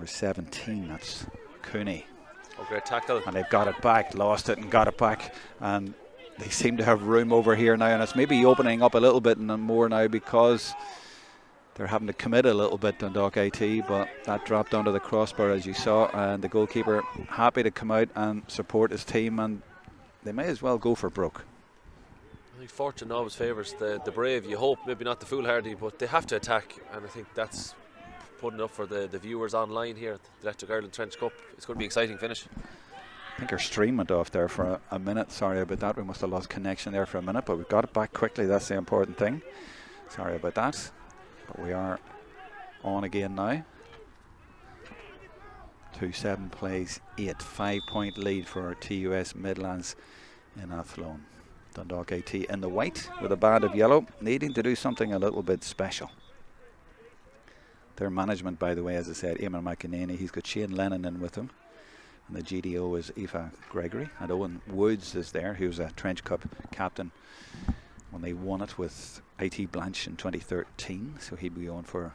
Number 17, that's Cooney. Oh, great tackle. And they've got it back, lost it and got it back. And they seem to have room over here now, and it's maybe opening up a little bit and more now because they're having to commit a little bit on Dock IT, but that dropped onto the crossbar as you saw, and the goalkeeper happy to come out and support his team, and they may as well go for broke. I think fortune always favours the brave. You hope, maybe not the foolhardy, but they have to attack, and I think that's putting up for the viewers online here at the Electric Ireland Trench Cup. It's going to be an exciting finish. I think our stream went off there for a minute. Sorry about that. We must have lost connection there for a minute, but we've got it back quickly. That's the important thing. Sorry about that. But we are on again now. 2-7 plays 8. 5-point lead for TUS Midlands in Athlone. Dundalk AT in the white with a band of yellow, needing to do something a little bit special. Their management, by the way, as I said, Eamon McEnany, he's got Shane Lennon in with him. And the GDO is Aoife Gregory. And Owen Woods is there, who was a Trench Cup captain when they won it with IT Blanche in 2013. So he'd be on for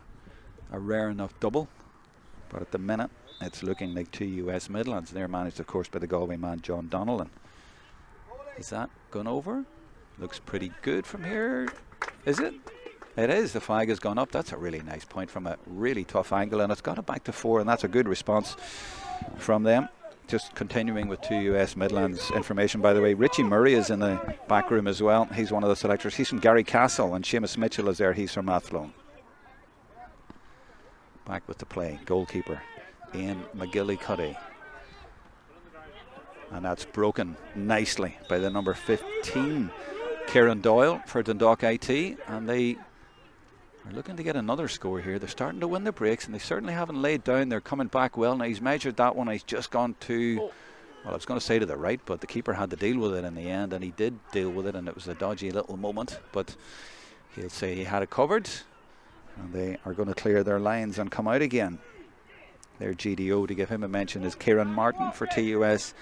a rare enough double. But at the minute, it's looking like TUS Midlands. They're managed, of course, by the Galway man, John Donnellan. Is that gone over? Looks pretty good from here. Is it? It is. The flag has gone up. That's a really nice point from a really tough angle. And it's got it back to 4. And that's a good response from them. Just continuing with TUS Midlands information, by the way, Richie Murray is in the back room as well. He's one of the selectors. He's from Gary Castle, and Seamus Mitchell is there. He's from Athlone. Back with the play, goalkeeper Ian McGillicuddy. And that's broken nicely by the number 15, Kieran Doyle for Dundalk IT. And they are looking to get another score here. They're starting to win the breaks, and they certainly haven't laid down. They're coming back well. Now he's measured that one. He's just gone to, well, I was going to say to the right, but the keeper had to deal with it in the end, and he did deal with it, and it was a dodgy little moment. But he'll say he had it covered, and they are going to clear their lines and come out again. Their GDO, to give him a mention, is Kieran Martin for TUS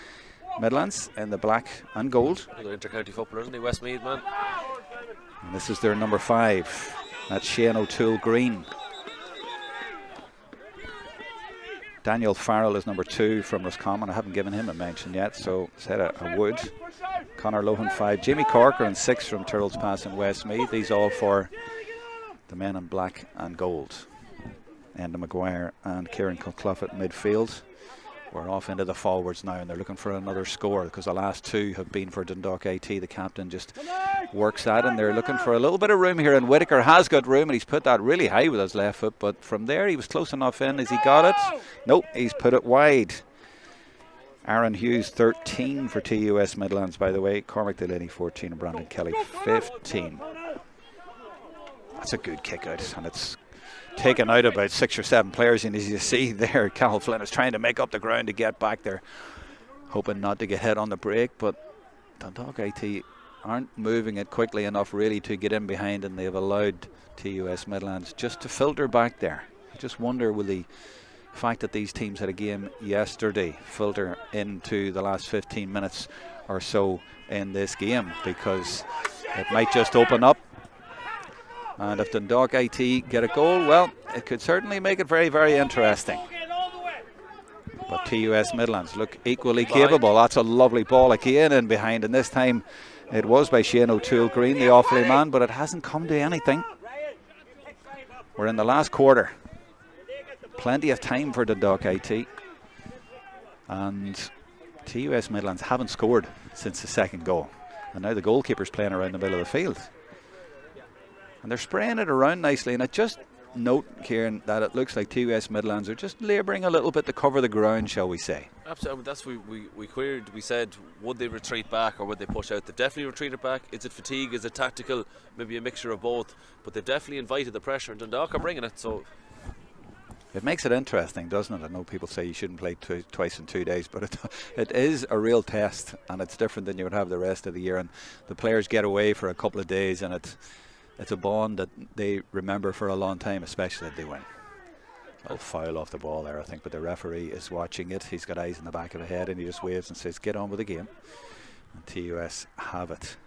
Midlands in the black and gold. Another inter-county footballer, isn't he? Westmeath man. And this is their number 5. That's Shane O'Toole Green. Daniel Farrell is number 2 from Roscommon. I haven't given him a mention yet, so said I would. Conor Lohan 5. Jamie Corcoran 6 from Tyrrell's Pass in Westmeath. These all for the men in black and gold. Enda Maguire and Kieran Clough at midfield. We're off into the forwards now, and they're looking for another score because the last 2 have been for Dundalk AT. The captain just works that, and they're looking for a little bit of room here, and Whitaker has got room, and he's put that really high with his left foot, but from there he was close enough in. Has he got it? Nope, he's put it wide. Aaron Hughes 13 for TUS Midlands, by the way. Cormac Delaney 14 and Brandon Kelly 15. That's a good kick out, and it's taken out about 6 or 7 players, and as you see there, Cal Flynn is trying to make up the ground to get back there, hoping not to get hit on the break, but Dundalk IT aren't moving it quickly enough really to get in behind, and they've allowed TUS Midlands just to filter back there. I just wonder, will the fact that these teams had a game yesterday filter into the last 15 minutes or so in this game, because it might just open up. And if Dundalk IT get a goal, well, it could certainly make it very, very interesting. But TUS Midlands look equally capable. That's a lovely ball again in behind, and this time it was by Shane O'Toole Green, the Offaly man, but it hasn't come to anything. We're in the last quarter. Plenty of time for Dundalk IT. And TUS Midlands haven't scored since the second goal. And now the goalkeeper's playing around the middle of the field. And they're spraying it around nicely, and I just note, Kieran, that it looks like TUS Midlands are just labouring a little bit to cover the ground, shall we say. Absolutely. That's we queried. We said, would they retreat back or would they push out? They've definitely retreated back. Is it fatigue? Is it tactical? Maybe a mixture of both. But they've definitely invited the pressure, and Dundalk are bringing it. So it makes it interesting, doesn't it? I know people say you shouldn't play twice in 2 days, but it is a real test, and it's different than you would have the rest of the year. And the players get away for a couple of days, and it's a bond that they remember for a long time, especially if they win. A foul off the ball there, I think, but the referee is watching it. He's got eyes in the back of the head, and he just waves and says, get on with the game. And TUS have it.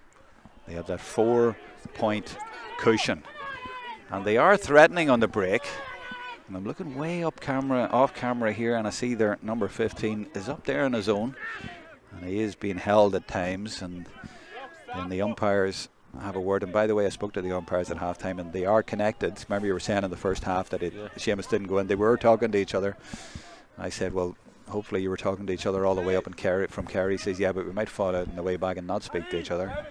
They have that 4-point cushion. And they are threatening on the break. And I'm looking way up camera, off camera here, and I see their number 15 is up there in his zone, and he is being held at times, and then the umpires have a word. And by the way, I spoke to the umpires at halftime, and they are connected. Remember you were saying in the first half that Seamus didn't go in. They were talking to each other. I said, well, hopefully you were talking to each other all the way up in Kerry, from Kerry. He says, yeah, but we might fall out on the way back and not speak to each other.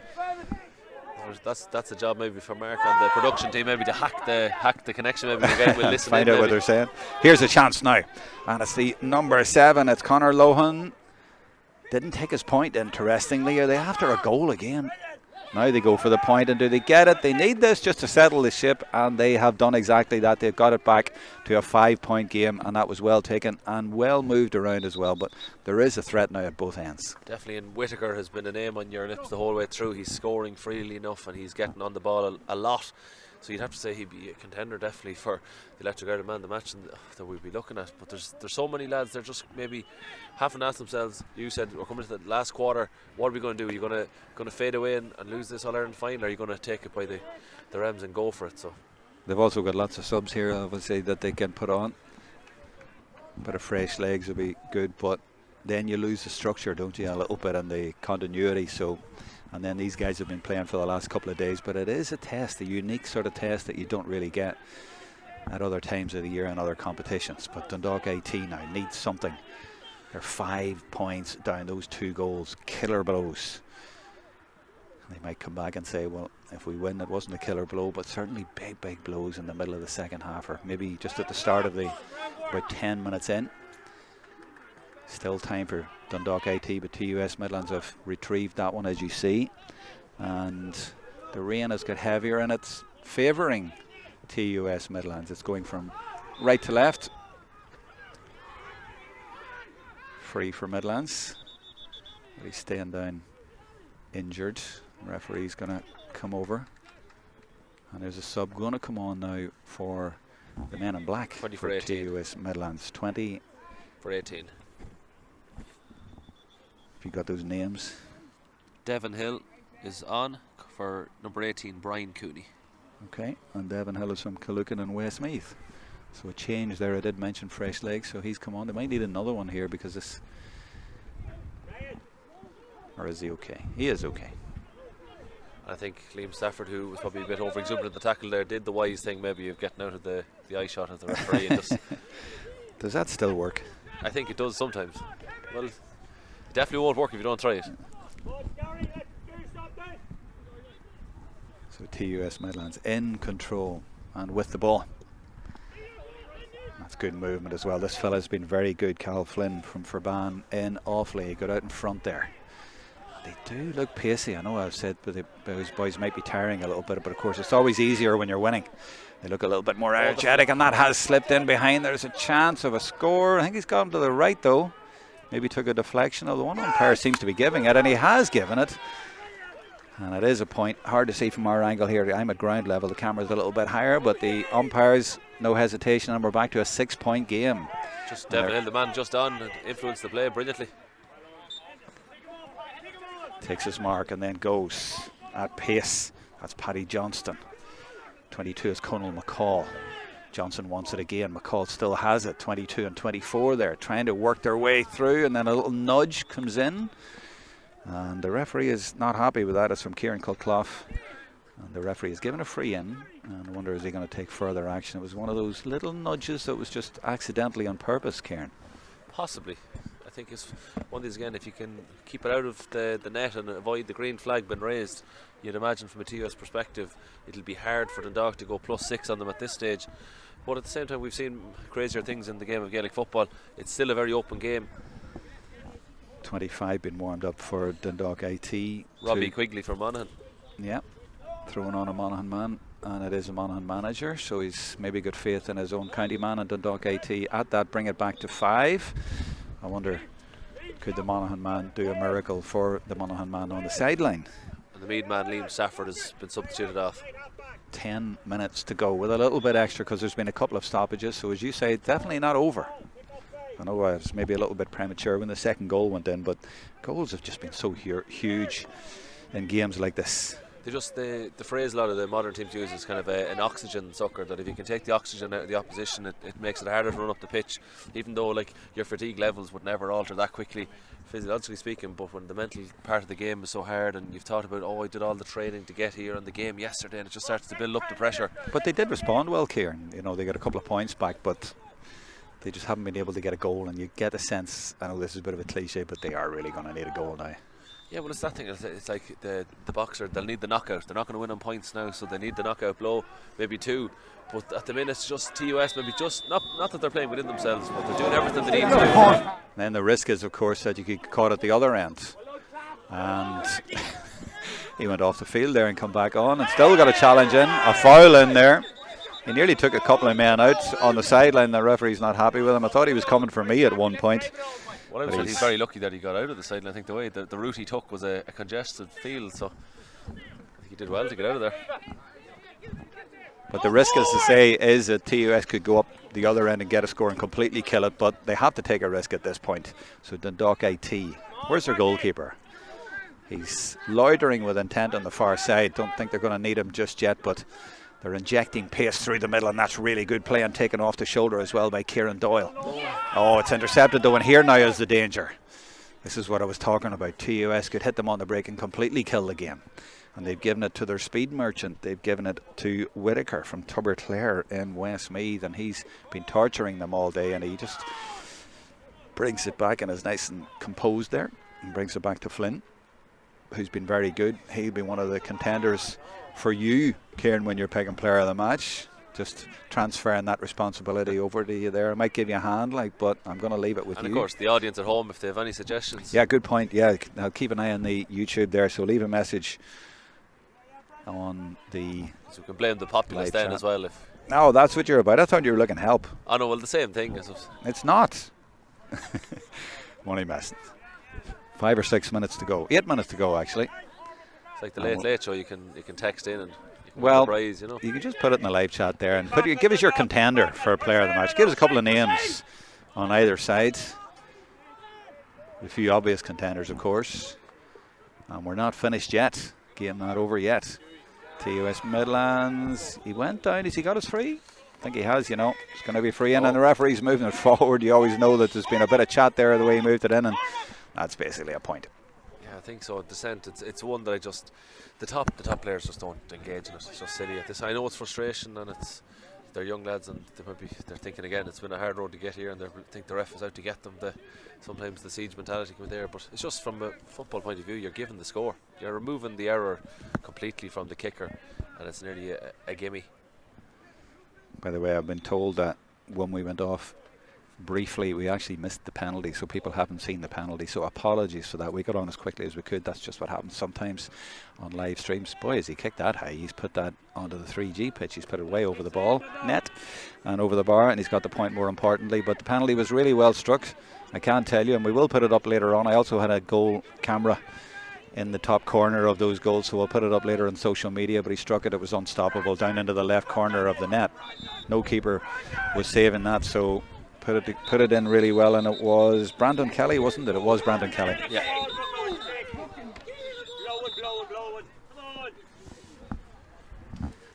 That's a job maybe for Mark and the production team, maybe to hack the connection. Maybe again we'll listen. Find out what they're saying. Here's a chance now, and it's the number 7. It's Conor Lohan. Didn't take his point. Interestingly, are they after a goal again? Now they go for the point, and do they get it? They need this just to settle the ship, and they have done exactly that. They've got it back to a 5-point game, and that was well taken and well moved around as well. But there is a threat now at both ends. Definitely, and Whittaker has been a name on your lips the whole way through. He's scoring freely enough, and he's getting on the ball a lot. So you'd have to say he'd be a contender definitely for the Electric Ireland Man of the match that we'll be looking at. But there's so many lads, they're just maybe haven't asked themselves. You said we're coming to the last quarter, what are we going to do? Are you going to fade away and lose this All-Ireland final, or are you going to take it by the rems and go for it? So they've also got lots of subs here, obviously, that they can put on. A bit of fresh legs would be good, but then you lose the structure, don't you, a little bit, and the continuity. So, and then these guys have been playing for the last couple of days, but it is a test, a unique sort of test that you don't really get at other times of the year and other competitions. But Dundalk AT now needs something. They're 5 points down, those 2 goals, killer blows. They might come back and say, well, if we win, it wasn't a killer blow, but certainly big blows in the middle of the second half, or maybe just at the start of about 10 minutes in. Still time for Dundalk AT, but TUS Midlands have retrieved that one, as you see. And the rain has got heavier, and it's favouring TUS Midlands. It's going from right to left. Free for Midlands. But he's staying down injured. The referee's going to come over. And there's a sub going to come on now for the men in black. 20 for 18. TUS Midlands. 20 for 18. If you got those names. Devon Hill is on for number 18, Brian Cooney. Okay, and Devon Hill is from Killucan and Westmeath. So a change there. I did mention fresh legs, so he's come on. They might need another one here because this. Or is he okay? He is okay. I think Liam Stafford, who was probably a bit over exuberant in the tackle there, did the wise thing maybe of getting out of the eye shot of the referee. And just does that still work? I think it does sometimes. Well, it definitely won't work if you don't try it. So TUS Midlands in control and with the ball. That's good movement as well. This fella's been very good. Cal Flynn from Furban in awfully. He got out in front there. They do look pacey. I know I've said but those boys might be tiring a little bit, but of course it's always easier when you're winning. They look a little bit more energetic, and that has slipped in behind. There's a chance of a score. I think he's gone to the right though. Maybe took a deflection, although one umpire seems to be giving it, and he has given it. And it is a point. Hard to see from our angle here. I'm at ground level. The camera's a little bit higher, but the umpires, no hesitation, and we're back to a 6-point game. Just Devon Hill, the man just on, influenced the play brilliantly. Takes his mark and then goes at pace. That's Paddy Johnston. 22 is Conal McCall. Johnson wants it again. McCall still has it. 22 and 24 there, trying to work their way through, and then a little nudge comes in. And the referee is not happy with that. It's from Kieran Culclough. And the referee is given a free in. And I wonder, is he going to take further action? It was one of those little nudges that was just accidentally on purpose, Kieran. Possibly. I think it's one of these again, if you can keep it out of the net and avoid the green flag being raised, you'd imagine from a TUS perspective it'll be hard for Dundalk to go +6 on them at this stage. But at the same time, we've seen crazier things in the game of Gaelic football. It's still a very open game. 25 been warmed up for Dundalk AT. Robbie Quigley for Monaghan. Yeah, throwing on a Monaghan man, and it is a Monaghan manager, so he's maybe got faith in his own county man, and Dundalk AT at that bring it back to 5. I wonder, could the Monaghan man do a miracle for the Monaghan man on the sideline? And the Mead man, Liam Stafford, has been substituted off. 10 minutes to go with a little bit extra because there's been a couple of stoppages, so as you say, definitely not over. I know I was maybe a little bit premature when the second goal went in, but goals have just been so huge in games like this. The phrase a lot of the modern teams use is kind of an oxygen sucker, that if you can take the oxygen out of the opposition, it makes it harder to run up the pitch, even though like your fatigue levels would never alter that quickly, physiologically speaking. But when the mental part of the game is so hard, and you've thought about, I did all the training to get here and the game yesterday, and it just starts to build up the pressure. But they did respond well, Kieran. You know, they got a couple of points back, but they just haven't been able to get a goal, and you get a sense, I know this is a bit of a cliche, but they are really going to need a goal now. Yeah, well, it's that thing. It's like the boxer, they'll need the knockout. They're not going to win on points now, so they need the knockout blow, maybe 2. But at the minute, it's just TUS, maybe just, not that they're playing within themselves, but they're doing everything they need to do. Then the risk is, of course, that you get caught at the other end. And he went off the field there and come back on, and still got a challenge in, a foul in there. He nearly took a couple of men out on the sideline. The referee's not happy with him. I thought he was coming for me at one point. Well, I was he's very lucky that he got out of the sideline. I think the way the route he took was a congested field, so I think he did well to get out of there. But the risk, as to say, is that TUS could go up the other end and get a score and completely kill it, but they have to take a risk at this point. So Dundalk IT, where's their goalkeeper? He's loitering with intent on the far side. Don't think they're going to need him just yet, but they're injecting pace through the middle, and that's really good play, and taken off the shoulder as well by Kieran Doyle. Oh, it's intercepted though, and here now is the danger. This is what I was talking about. TUS could hit them on the break and completely kill the game. And they've given it to their speed merchant. They've given it to Whitaker from Tubberclare in Westmeath, and he's been torturing them all day, and he just brings it back and is nice and composed there, and brings it back to Flynn, who's been very good. He'll be one of the contenders for you, Kieran, when you're picking player of the match. Just transferring that responsibility over to you there. I might give you a hand, but I'm going to leave it with you. And of course, the audience at home, if they have any suggestions. Yeah, good point. Yeah, I'll keep an eye on the YouTube there, so leave a message on the... So we can blame the populace then as well. No, that's what you're about. I thought you were looking help. Oh no, well, the same thing. It's not. I'm only messing. 5 or 6 minutes to go. 8 minutes to go, actually. It's like the late show. You can text in and prize, you can just put it in the live chat there and give us your contender for a player of the match. Give us a couple of names on either side. A few obvious contenders, of course. And we're not finished yet. Game not over yet. TUS Midlands. He went down. Has he got us free? I think he has, It's going to be free in, and the referee's moving it forward. You always know that there's been a bit of chat there the way he moved it in, and that's basically a point. I think so. Descent, it's one that I just the top players just don't engage in it. It's just silly at this. I know it's frustration, and they're young lads, and they're thinking again. It's been a hard road to get here, and they think the ref is out to get them. Sometimes the siege mentality can be there, but it's just from a football point of view. You're giving the score. You're removing the error completely from the kicker, and it's nearly a gimme. By the way, I've been told that when we went off briefly, we actually missed the penalty, so people haven't seen the penalty, so apologies for that. We got on as quickly as we could. That's just what happens sometimes on live streams. Boy, has he kicked that high. He's put that onto the 3G pitch. He's put it way over the ball net and over the bar, and he's got the point more importantly. But the penalty was really well struck, I can't tell you, and we will put it up later on. I also had a goal camera in the top corner of those goals, so we'll put it up later on social media. But he struck it. It was unstoppable down into the left corner of the net. No keeper was saving that, so put it in really well, and it was Brandon Kelly, wasn't it? It was Brandon Kelly. Yeah.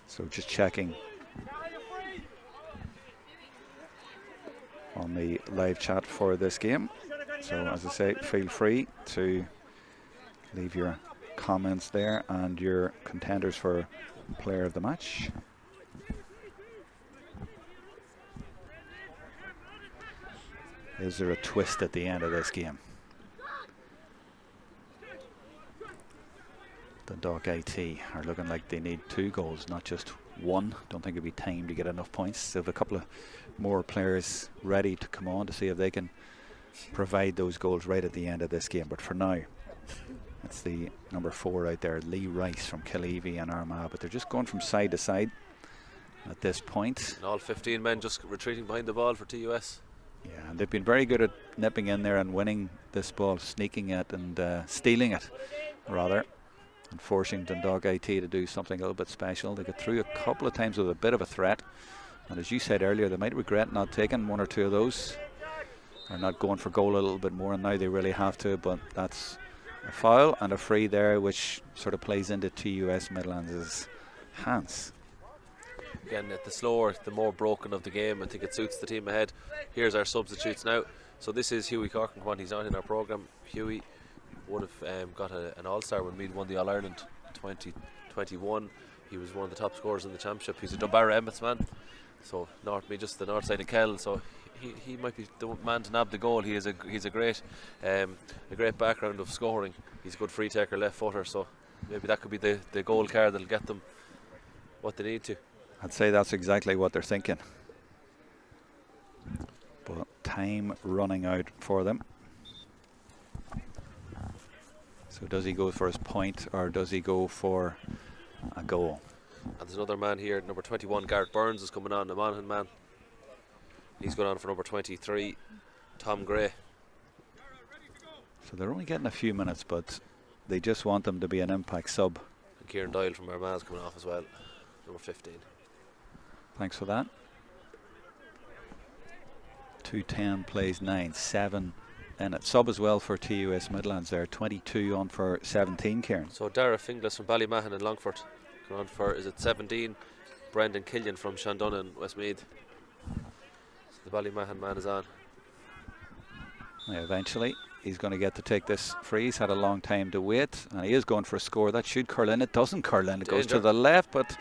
So just checking on the live chat for this game. So as I say, feel free to leave your comments there and your contenders for player of the match. Is there a twist at the end of this game? The Dundalk IT are looking like they need 2 goals, not just 1. Don't think it'll be time to get enough points. They have a couple of more players ready to come on to see if they can provide those goals right at the end of this game. But for now, it's the number 4 out there, Lee Rice from Killeavy and Armagh. But they're just going from side to side at this point. And all 15 men just retreating behind the ball for TUS. Yeah, and they've been very good at nipping in there and winning this ball, sneaking it and stealing it, rather, and forcing Dundalk IT to do something a little bit special. They got through a couple of times with a bit of a threat, and as you said earlier, they might regret not taking 1 or 2 of those, or not going for goal a little bit more, and now they really have to. But that's A foul and a free there, which sort of plays into TUS Midlands' hands. Again, the slower, the more broken of the game. I think it suits the team ahead. Here's our substitutes now. So this is Hughie Corcoran. He's not in our programme. Hughie would have got an All-Star when Meath won the All-Ireland 2021. He was one of the top scorers in the championship. He's a Dunbarra Emmets man. So just the north side of Kell. So he might be the man to nab the goal. He's a great background of scoring. He's a good free taker, left footer. So maybe that could be the goal card that'll get them what they need to. I'd say that's exactly what they're thinking. But time running out for them. So does he go for his point or does he go for a goal? And there's another man here, number 21, Gareth Burns is coming on, the Monaghan man. He's going on for number 23, Tom Gray. So they're only getting a few minutes, but they just want them to be an impact sub. And Kieran Doyle from Armagh's coming off as well, number 15. Thanks for that. 2:10 plays 9-7 in it. Sub as well for TUS Midlands there, 22 on for 17, Kieran. So Dara Finglas from Ballymahon in Longford coming on for, is it 17? Brendan Killian from Shandon in Westmeath. So the Ballymahon man is on. Yeah, eventually he's going to get to take this free. He's had a long time to wait and he is going for a score. That should curl in. It doesn't curl in. It goes to the left, but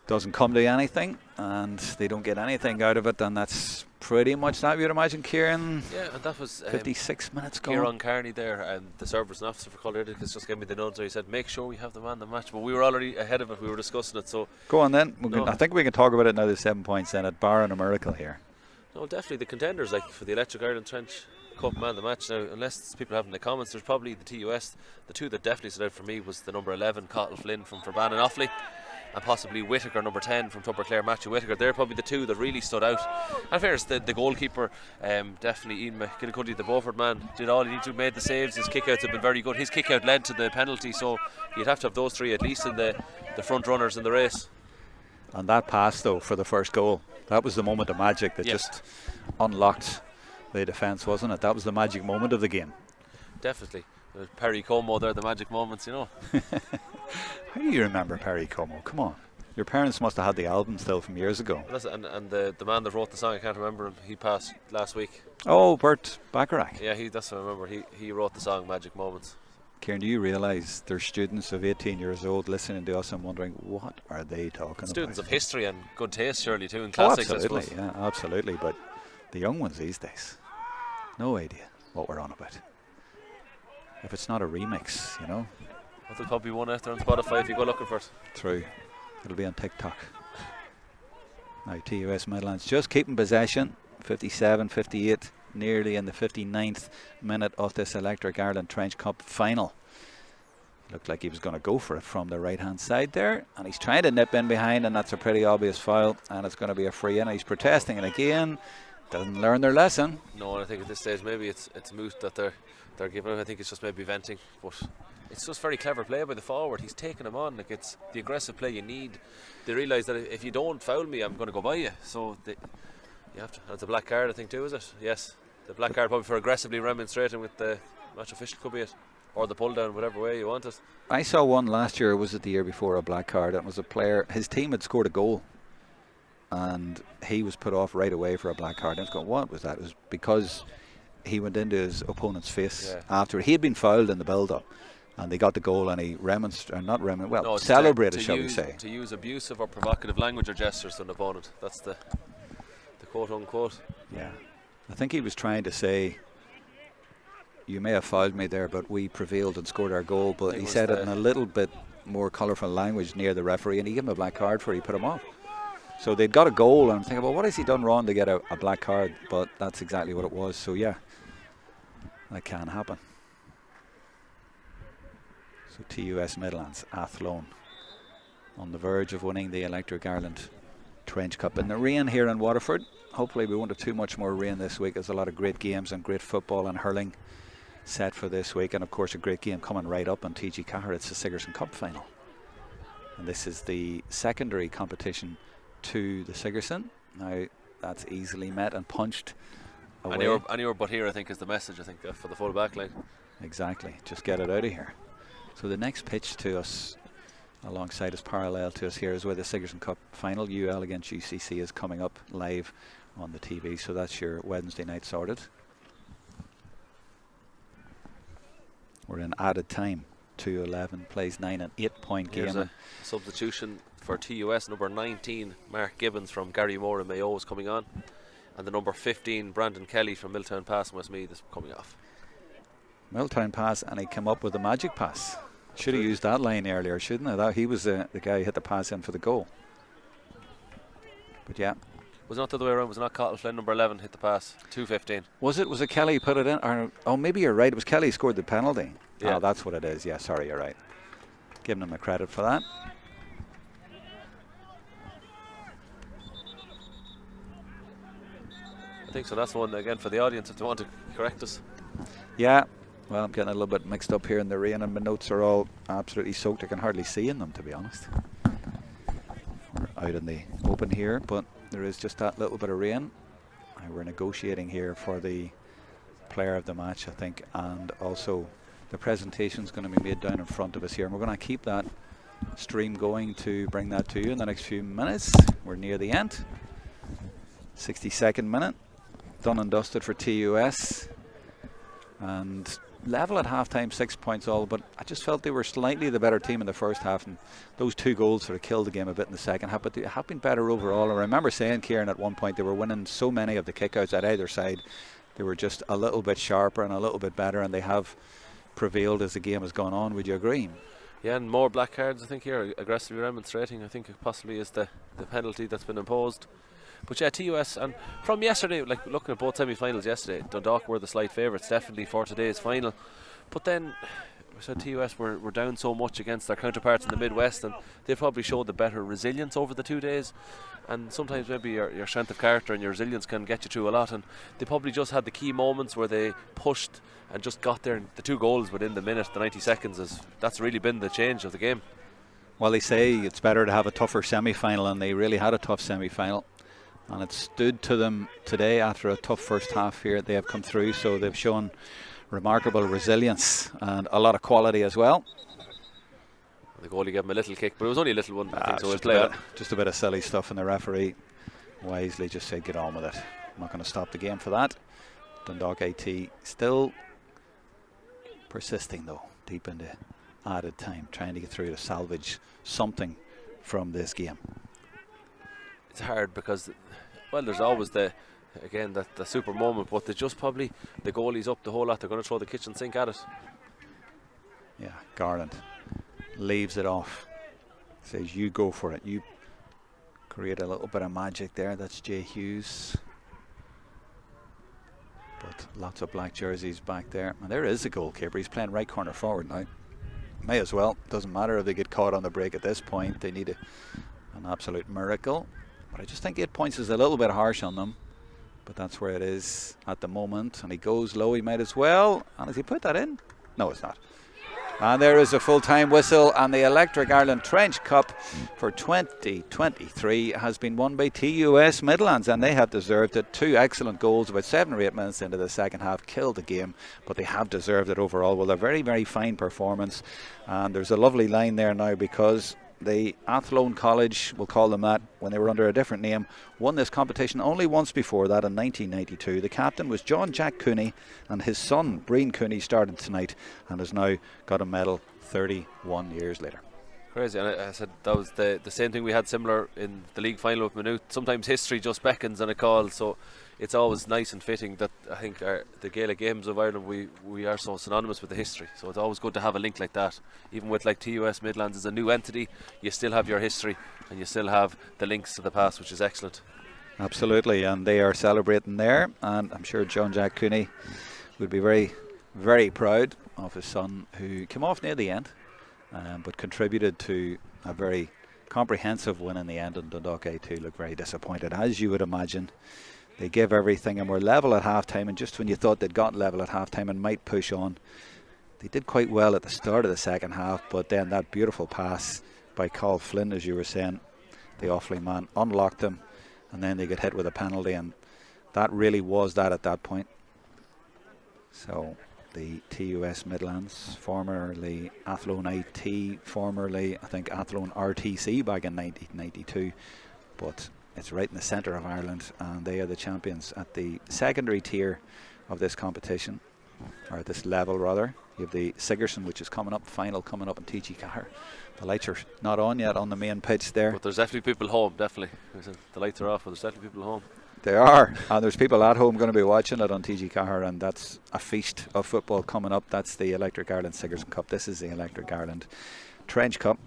doesn't come to anything, and they don't get anything out of it, and that's pretty much that, you'd imagine, Kieran. Yeah, and that was 56 minutes gone. Kieran Carney there, and the service officer for Colorado just gave me the notes. So he said, make sure we have the man the match, but we were already ahead of it. We were discussing it. So go on then. I think we can talk about it now. There's 7 points in it, barring a miracle here. No, definitely the contenders, like for the Electric Ireland Trench Cup man the match. Now, unless people have in the comments, there's probably the TUS. The two that definitely stood out for me was the number 11, Cottle Flynn from Fermanagh and Offaly, and possibly Whittaker, number 10 from Tupperclare, Matthew Whittaker. They're probably the two that really stood out. And in fairness, the goalkeeper, definitely Ian McGillicuddy, the Beaufort man, did all he needed to, made the saves. His kickouts have been very good. His kickout led to the penalty, so you'd have to have those three at least in the front runners in the race. And that pass though for the first goal, that was the moment of magic that just unlocked the defence, wasn't it? That was the magic moment of the game. Definitely. Perry Como there, the magic moments, you know. How do you remember Perry Como? Come on. Your parents must have had the album still from years ago. And the man that wrote the song, I can't remember him, he passed last week. Oh, Bert Bacharach. Yeah, that's what I remember. He wrote the song Magic Moments. Kieran, do you realise there's students of 18 years old listening to us and wondering what are they talking about? Students of history and good taste surely too, in classics. Absolutely, yeah, absolutely. But the young ones these days, no idea what we're on about. If it's not a remix, you know. Well, there's probably one out there on Spotify if you go looking for it. True. It'll be on TikTok. Now TUS Midlands just keeping possession, 57-58, nearly in the 59th minute of this Electric Ireland Trench Cup final. Looked like he was going to go for it from the right hand side there, and he's trying to nip in behind, and that's a pretty obvious foul, and it's going to be a free in. He's protesting it again. Doesn't learn their lesson. No, and I think at this stage maybe it's moot that they're giving. I think it's just maybe venting, but it's just very clever play by the forward. He's taking him on. Like, it's the aggressive play you need. They realise that if you don't foul me, I'm going to go by you. So you have to. That's a black card, I think, too, is it? Yes, the black card probably for aggressively remonstrating with the match official, could be it, or the pull down, whatever way you want it. I saw one last year. Was it the year before? A black card. It was a player. His team had scored a goal, and he was put off right away for a black card. And it's going, what was that? It was because he went into his opponent's face after he had been fouled in the build-up, and they got the goal, and he celebrated, shall we say. To use abusive or provocative language or gestures to an opponent. That's the quote-unquote. Yeah. I think he was trying to say, you may have fouled me there, but we prevailed and scored our goal. But he said it in a little bit more colourful language near the referee, and he gave him a black card for it. He put him off. So they'd got a goal, and I'm thinking, well, what has he done wrong to get a black card? But that's exactly what it was. So, yeah, that can happen. So TUS Midlands, Athlone, on the verge of winning the Electric Ireland Trench Cup. In the rain here in Waterford, hopefully we won't have too much more rain this week. There's a lot of great games and great football and hurling set for this week. And, of course, a great game coming right up on TG Cahir. It's the Sigerson Cup final. And this is the secondary competition to the Sigerson. Now, that's easily met and punched away. Anywhere but here, I think, is the message, I think, for the full back line. Exactly. Just get it out of here. So the next pitch to us, alongside us, parallel to us here, is where the Sigerson Cup final, UL against UCC, is coming up live on the TV. So that's your Wednesday night sorted. We're in added time. 2-11 plays 9 and 8 point Here's game. a substitution for TUS. Number 19, Mark Gibbons from Gary Moore in Mayo, is coming on, and the number 15, Brandon Kelly from Milltown Pass in Westmeath, is coming off. Milltown Pass, and he came up with a magic pass. Should have used that line earlier, shouldn't he? That he was the guy who hit the pass in for the goal. But yeah. Was not the other way around. Was not Cottle Flynn, number 11, hit the pass. 2:15. Was it Kelly who put it in? Or, oh, maybe you're right. It was Kelly who scored the penalty. Yeah. Oh, that's what it is. Yeah, sorry, you're right. Giving him a credit for that. I think so. That's one again for the audience if they want to correct us. Yeah. Well, I'm getting a little bit mixed up here in the rain, and my notes are all absolutely soaked. I can hardly see in them, to be honest. We're out in the open here, but there is just that little bit of rain. We're negotiating here for the player of the match, I think, and also the presentation is going to be made down in front of us here, and we're going to keep that stream going to bring that to you in the next few minutes. We're near the end. 62nd minute, done and dusted for TUS, and level at half-time, 6 points all, but I just felt they were slightly the better team in the first half, and those 2 goals sort of killed the game a bit in the second half, but they have been better overall. I remember saying, Kieran, at one point they were winning so many of the kickouts at either side. They were just a little bit sharper and a little bit better, and they have prevailed as the game has gone on. Would you agree? Yeah, and more black cards, I think, here, aggressively remonstrating. I think it possibly is the penalty that's been imposed. But yeah, TUS, and from yesterday, like looking at both semi-finals yesterday, Dundalk were the slight favourites, definitely, for today's final. But then, we said TUS were down so much against their counterparts in the Midwest, and they probably showed the better resilience over the 2 days. And sometimes maybe your strength of character and your resilience can get you through a lot, and they probably just had the key moments where they pushed and just got there. The 2 goals within the minute, the 90 seconds, that's really been the change of the game. Well, they say it's better to have a tougher semi-final, and they really had a tough semi-final, and it stood to them today after a tough first half here. They have come through, so they've shown remarkable resilience and a lot of quality as well. The goalie gave him a little kick, but it was only a little one. I think so. Just a bit of silly stuff, and the referee wisely just said, get on with it. I'm not going to stop the game for that. Dundalk AT still persisting, though, deep into added time, trying to get through to salvage something from this game. It's hard because, well, there's always the super moment, but they just probably, the goalie's up the whole lot. They're going to throw the kitchen sink at it. Yeah, Garland leaves it off, says you go for it, you create a little bit of magic there. That's Jay Hughes, but lots of black jerseys back there, and there is the goalkeeper. He's playing right corner forward now. May as well, doesn't matter if they get caught on the break at this point. They need an absolute miracle, but I just think 8 points is a little bit harsh on them, but that's where it is at the moment. And he goes low, he might as well, and has he put that in? No, it's not. And there is a full-time whistle, and the Electric Ireland Trench Cup for 2023 has been won by TUS Midlands, and they have deserved it. 2 excellent goals about 7 or 8 minutes into the second half killed the game, but they have deserved it overall. Well, a very, very fine performance, and there's a lovely line there now, because the Athlone College, we'll call them that, when they were under a different name, won this competition only once before that in 1992. The captain was John Jack Cooney, and his son Breen Cooney started tonight and has now got a medal 31 years later. Crazy, and I said that was the same thing we had similar in the league final with Maynooth. Sometimes history just beckons on a call, so it's always nice and fitting that I think the Gaelic Games of Ireland, we are so synonymous with the history, so it's always good to have a link like that. Even with like TUS Midlands as a new entity, you still have your history and you still have the links to the past, which is excellent. Absolutely, and they are celebrating there, and I'm sure John Jack Cooney would be very, very proud of his son, who came off near the end, but contributed to a very comprehensive win in the end, and Dundalk A2 look very disappointed, as you would imagine. They give everything and were level at half-time, and just when you thought they'd got level at half-time and might push on, they did quite well at the start of the second half, but then that beautiful pass by Carl Flynn, as you were saying, the Offaly man, unlocked them, and then they get hit with a penalty, and that really was that at that point. So the TUS Midlands, formerly Athlone IT, formerly I think Athlone RTC back in 1992, but it's right in the centre of Ireland, and they are the champions at the secondary tier of this competition, or at this level rather. You have the Sigerson, which is coming up, final coming up in TG4. The lights are not on yet on the main pitch there. But there's definitely people home, definitely. The lights are off, but there's definitely people home. They are, and there's people at home going to be watching it on TG4, and that's a feast of football coming up. That's the Electric Ireland Sigerson Cup. This is the Electric Ireland Trench Cup,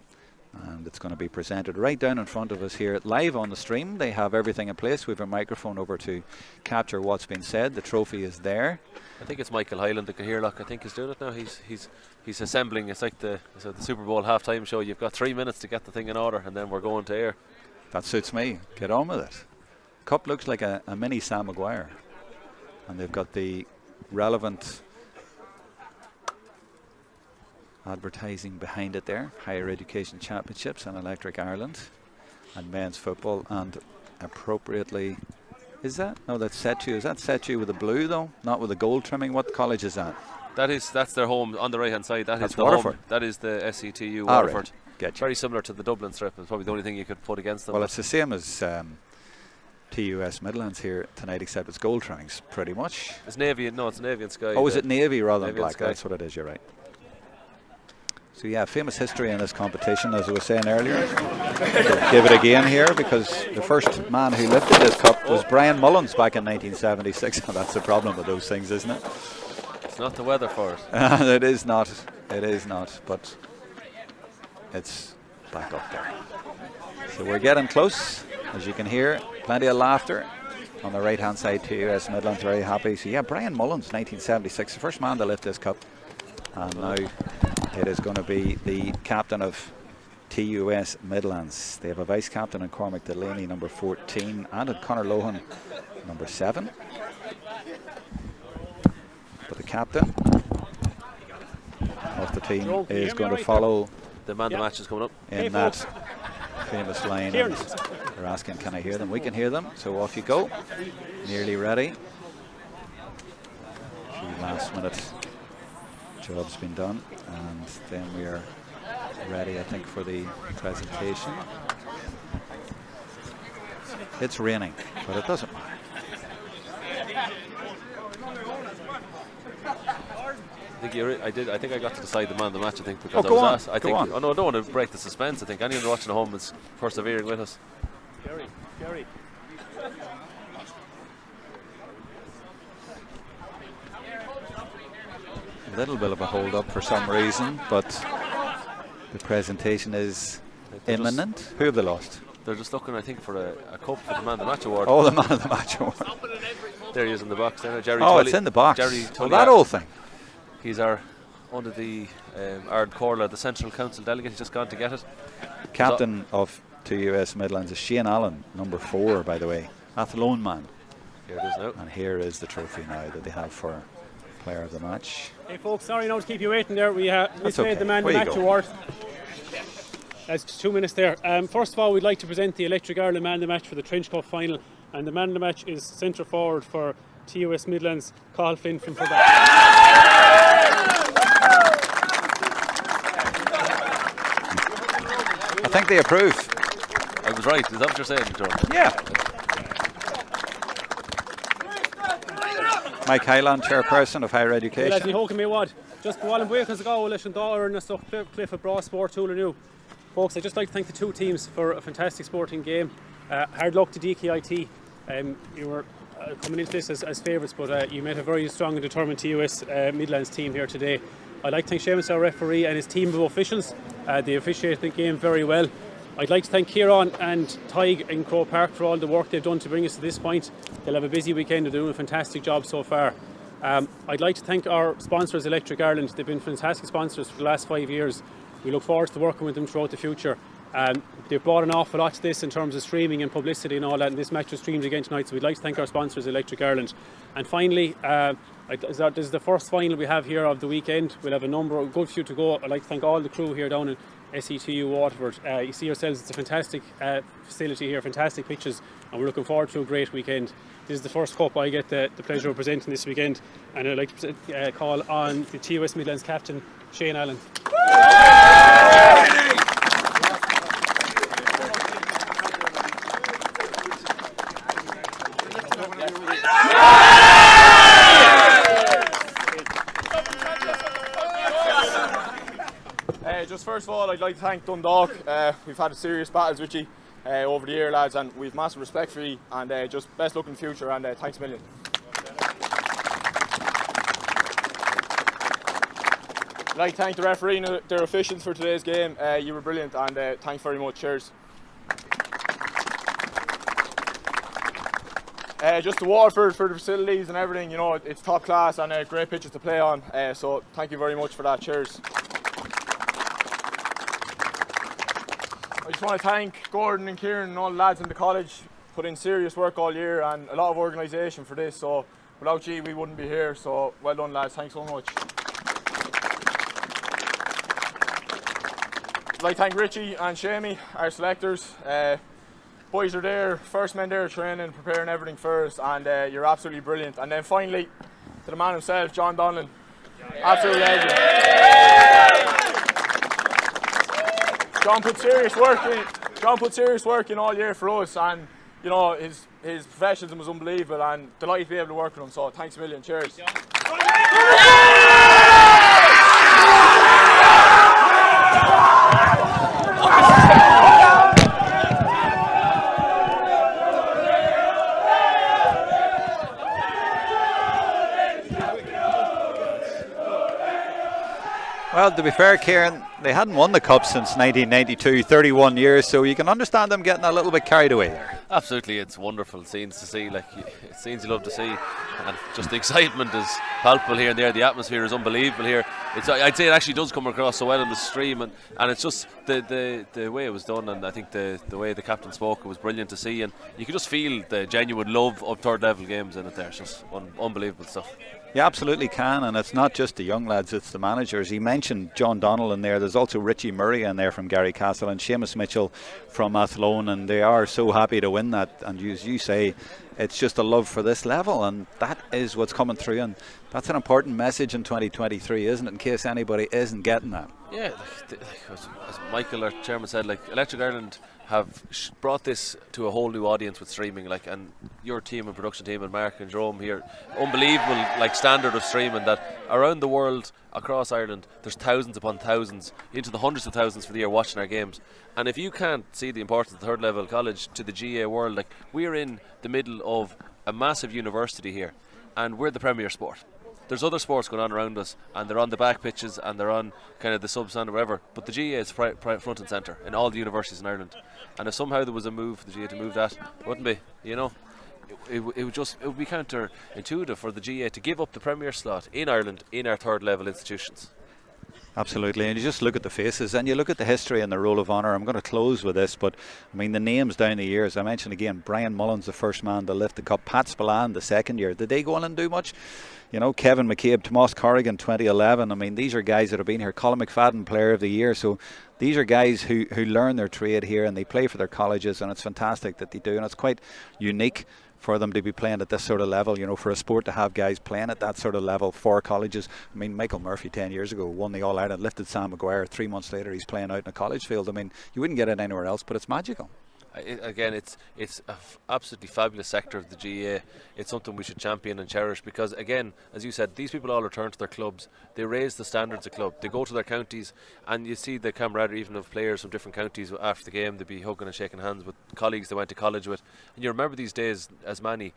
and it's going to be presented right down in front of us here live on the stream. They have everything in place. We have a microphone over to capture what's been said. The trophy is there. I think it's Michael Hyland, the Cahirlock. I think he's doing it now. He's assembling. It's like the Super Bowl halftime show. You've got 3 minutes to get the thing in order, and then we're going to air. That suits me. Get on with it. Cup looks like a mini Sam Maguire, and they've got the relevant advertising behind it there. Higher Education Championships and Electric Ireland and men's football, and appropriately, is that? No, that's Setu. Is that Setu with the blue though? Not with the gold trimming? What college is that? That's their home on the right hand side. That's the Waterford. Home. That is the SETU All Waterford. Right. Get you. Very similar to the Dublin strip. It's probably the only thing you could put against them. Well, it's the same as TUS Midlands here tonight, except it's gold trimmings pretty much. It's navy. No, it's navy and sky. Oh, is it navy rather than navy black? That's what it is. You're right. So yeah, famous history in this competition, as I was saying earlier. Give it again here, because the first man who lifted this cup was Brian Mullins back in 1976. That's the problem with those things, isn't it? It's not the weather for it. It is not. It is not. But it's back up there. So we're getting close, as you can hear. Plenty of laughter on the right hand side. TUS Midlands very happy. So yeah, Brian Mullins, 1976, the first man to lift this cup, and now it is going to be the captain of TUS Midlands. They have a vice captain in Cormac Delaney, number 14, and in Conor Lohan, number 7. But the captain of the team is going to follow. The man of the match is coming up in that famous line. And they're asking, can I hear them? We can hear them, so off you go. Nearly ready. A few last minute job's been done, and then we are ready, I think, for the presentation. It's raining, but it doesn't matter. I think I got to decide the man of the match. I think because go I on, was asked. go on. Oh no, I don't want to break the suspense. I think anyone watching at home is persevering with us. Gary. A little bit of a hold up for some reason, but the presentation is imminent. Who have they lost? They're just looking, I think, for a cup for the man of the match award. Oh, the man of the match award. There he is in the box there. Jerry Oh, Tully, it's in the box. Jerry Oh, Tully, that old thing. He's under the Ard Corla, the Central Council delegate. He's just gone to get it. Captain of TUS Midlands is Shane Allen, number 4, by the way. Athlone man. Here it is now. And here is the trophy now that they have for player of the match. Hey folks, sorry now to keep you waiting there. We That's made okay. the man of the match award. That's 2 minutes there. First of all, we'd like to present the Electric Ireland man of the match for the Trench Cup final, and the man of the match is centre forward for TUS Midlands, Cathal Flynn from Fergal. I think they approve. I was right. Is that what you're saying, John? Yeah. Mike Hyland, chairperson of Higher Education. Just go on and wait because the goal is dollar and stuff. Cliff of Bra Sport Tool and new. Folks, I'd just like to thank the two teams for a fantastic sporting game. Hard luck to DKIT. You were coming into this as favourites, but you met a very strong and determined TUS Midlands team here today. I'd like to thank Seamus, our referee, and his team of officials. They officiated the game very well. I'd like to thank Kieran and Tig in Crow Park for all the work they've done to bring us to this point. They'll have a busy weekend. They're doing a fantastic job so far. I'd like to thank our sponsors, Electric Ireland. They've been fantastic sponsors for the last 5 years. We look forward to working with them throughout the future. They've brought an awful lot to this in terms of streaming and publicity and all that, and this match was streamed again tonight, so we'd like to thank our sponsors, Electric Ireland. And finally, this is the first final we have here of the weekend. We'll have a good few to go. I'd like to thank all the crew here down in SETU Waterford. You see yourselves, it's a fantastic facility here, fantastic pitches. and we're looking forward to a great weekend. This is the first cup I get the pleasure of presenting this weekend, and I'd like to call on the TUS Midlands captain, Shane Allen. Just first of all, I'd like to thank Dundalk. We've had a serious battles with you over the year, lads, and we've massive respect for you, and just best luck in the future, and thanks a million. I'd like to thank the referee and their officials for today's game. You were brilliant, and thanks very much. Cheers. Just to Waterford for the facilities and everything, you know, it's top class and great pitches to play on, so thank you very much for that. Cheers. I just want to thank Gordon and Kieran and all the lads in the college. Put in serious work all year and a lot of organisation for this, so without you we wouldn't be here, so well done lads, thanks so much. I'd like to thank Richie and Shamey, our selectors. Boys are there, first men there training, preparing everything first, and you're absolutely brilliant. And then finally, to the man himself, John Donlan, absolute legend. John put serious work in all year for us, and you know his professionalism was unbelievable, and delighted to be able to work with him. So thanks a million. Cheers. Well, to be fair, Kieran, they hadn't won the Cup since 1992, 31 years, so you can understand them getting a little bit carried away there. Absolutely, it's wonderful scenes to see, like it's scenes you love to see, and just the excitement is palpable here and there. The atmosphere is unbelievable here. I'd say it actually does come across so well on the stream, and it's just the way it was done, and I think the way the captain spoke, it was brilliant to see, and you could just feel the genuine love of third level games in it there. It's just unbelievable stuff. You absolutely can, and it's not just the young lads, it's the managers. He mentioned John Donnell in there. There's also Richie Murray in there from Garrycastle and Seamus Mitchell from Athlone, and they are so happy to win that. And as you say, it's just a love for this level, and that is what's coming through, and that's an important message in 2023, isn't it, in case anybody isn't getting that. Yeah, as Michael, our chairman, said, like Electric Ireland have brought this to a whole new audience with streaming, like, and your team and production team and Mark and Jerome here, unbelievable like standard of streaming that around the world, across Ireland, there's thousands upon thousands, into the hundreds of thousands for the year watching our games. And if you can't see the importance of the third level college to the GA world, like we're in the middle of a massive university here, and we're the premier sport. There's other sports going on around us, and they're on the back pitches and they're on kind of the sub-stand or whatever, but the GA is front and centre in all the universities in Ireland. And if somehow there was a move for the GA to move that, it wouldn't be, you know, it would be counterintuitive for the GA to give up the premier slot in Ireland in our third level institutions. Absolutely, and you just look at the faces and you look at the history and the Roll of Honour. I'm going to close with this, but I mean the names down the years. I mentioned again, Brian Mullins, the first man to lift the cup, Pat Spillane the second year. Did they go on and do much? You know, Kevin McCabe, Tomas Corrigan 2011. I mean, these are guys that have been here. Colin McFadden, Player of the Year. So these are guys who learn their trade here and they play for their colleges, and it's fantastic that they do, and it's quite unique for them to be playing at this sort of level, you know, for a sport to have guys playing at that sort of level for colleges. I mean, Michael Murphy 10 years ago won the All-Ireland, lifted Sam Maguire. 3 months later he's playing out in a college field. I mean, you wouldn't get it anywhere else, but it's magical. Again, it's an absolutely fabulous sector of the GAA. It's something we should champion and cherish because, again, as you said, these people all return to their clubs. They raise the standards of club. They go to their counties, and you see the camaraderie even of players from different counties after the game. They'd be hugging and shaking hands with colleagues they went to college with. And you remember these days, as any,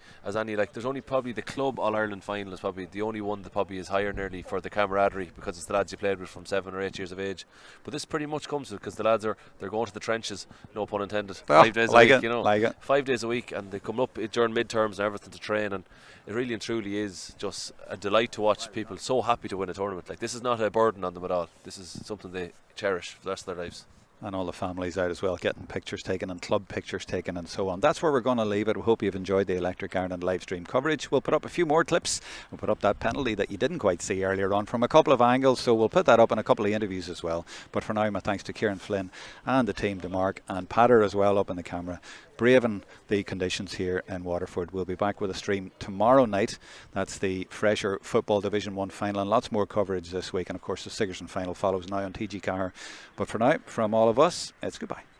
like there's only probably the club All-Ireland final is probably the only one that probably is higher nearly for the camaraderie because it's the lads you played with from 7 or 8 years of age. But this pretty much comes because the lads they're going to the trenches, no pun intended. Well, 5 days like a week, you know, 5 days a week, and they come up during midterms and everything to train, and it really and truly is just a delight to watch people so happy to win a tournament. Like, this is not a burden on them at all. This is something they cherish for the rest of their lives. And all the families out as well, getting pictures taken and club pictures taken and so on. That's where we're going to leave it. We hope you've enjoyed the Electric Ireland live stream coverage. We'll put up a few more clips. We'll put up that penalty that you didn't quite see earlier on from a couple of angles, so we'll put that up in a couple of interviews as well. But for now, my thanks to Kieran Flynn and the team, to Mark and Patter as well up in the camera. braving the conditions here in Waterford. We'll be back with a stream tomorrow night. That's the Fresher Football Division 1 final, and lots more coverage this week. And of course the Sigerson final follows now on TG Car. But for now, from all of us, it's goodbye.